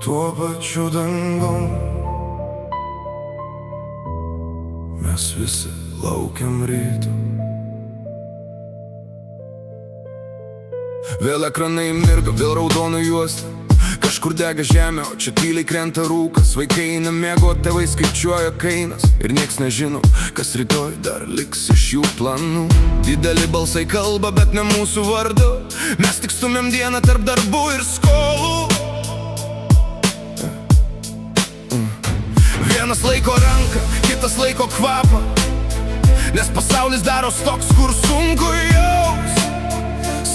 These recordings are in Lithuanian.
tuo pačiu dangum mes visi laukiam ryto. Vėl ekranai mirga, vėl raudonų juosta. Kažkur dega žemė, o čia tyliai krenta rūkas. Vaikai nemiego, tėvai skaičiuoja kainas. Ir nieks nežino, kas rytoj dar liks iš jų planų. Dideli balsai kalba, bet ne mūsų vardu. Mes tik stumiam dieną tarp darbų ir skolų. Vienas laiko ranką, kitas laiko kvapą. Nes pasaulis daros toks, kur sunku jaus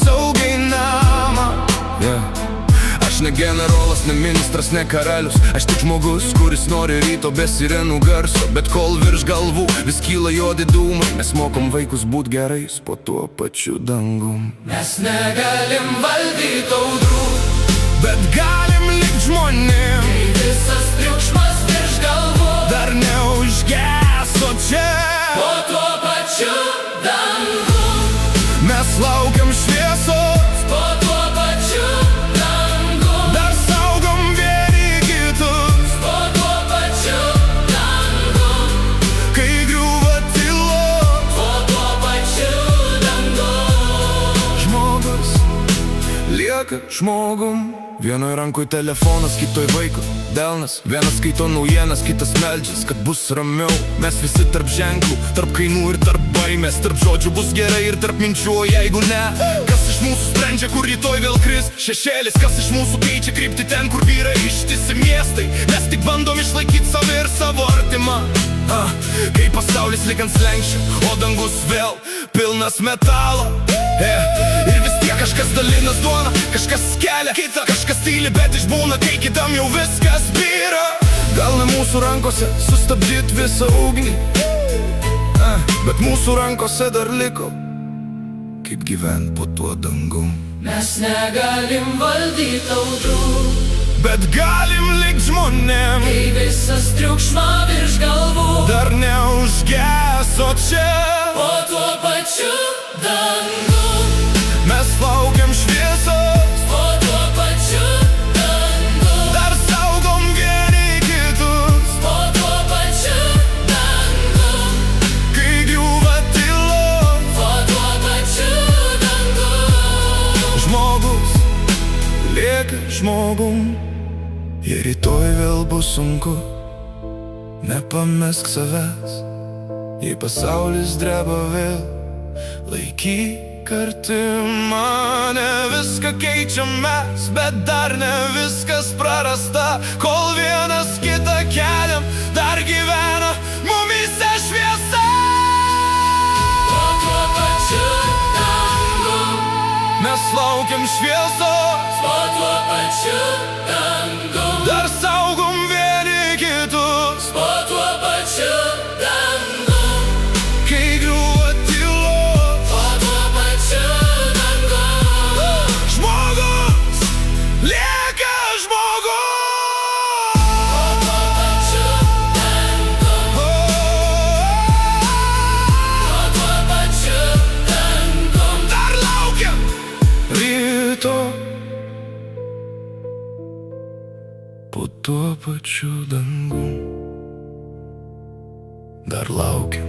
saugiai namą. Aš ne generolas, ne ministras, ne karalius. Aš tik žmogus, kuris nori ryto be sirenų garso. Bet kol virš galvų vis kyla juodi dūmai, mes mokom vaikus būt gerais po tuo pačiu dangum. Mes negalim valdyt audrų, bet galim likt žmonėm. Kai visas triukšmas virš galvų dar neužgeso čia po tuo pačiu dangum. Mes laukiam šviesos po tuo pačiu dangum. Dar saugom vieni kitus po tuo pačiu dangum. Kai griūva tylos po tuo pačiu dangum. Žmogus lieka žmogum. Vienoj rankoj telefonas, kitoj vaiko delnas. Vienas skaito naujienas, kitas meldžias, kad bus ramiau. Mes visi tarp ženklų, tarp kainų ir tarp baimės. Tarp žodžių bus gerai ir tarp minčių, o jeigu ne, kas iš mūsų sprendžia, kur rytoj vėl kris šešėlis? Kas iš mūsų keičia kryptį ten, kur vyra ištisi miestai? Mes tik bandom išlaikyti save ir savo artimą. Kai pasaulis lik ant slenksčio, o dangus vėl pilnas metalo. Ir vis tiek kažkas dalinas duoną, kažkas kelia kitą, kažkas tyli, bet išbūna, kai kitam jau viskas byra. Gal ne mūsų rankose sustabdyt visą ugnį, bet mūsų rankose dar liko kaip gyvent po tuo dangum. Mes negalim valdyt audrų, bet galim likt žmonėm. Kai visas triukšma virš galvų dar neužgeso čia po tuo pačiu dangum. Mes laukiam šviesos po tuo pačiu dangum. Dar saugom vieni kitus po tuo pačiu dangum. Kai griūva tylos po tuo pačiu dangum. Žmogus lieka žmogum. Jei rytoj vėl bus sunku, nepamesk savęs. Jei pasaulis dreba vėl, laikyk arti mane. Viską keičiam mes, bet dar ne viskas prarasta. Kol vienas kitą keliam, dar gyvena mumyse šviesa. Po tuo pačiu dangum mes laukiam šviesos po tuo pačiu dangum. Dar saugom vieni kitus po tuo pačiu dangum. Kai griūva tylos po tuo pačiu dangum. Žmogus lieka žmogus po tuo pačiu dangum. Po tuo pačiu dangum. Dar laukiam ryto po tuo pačiu dangum. Dar laukiam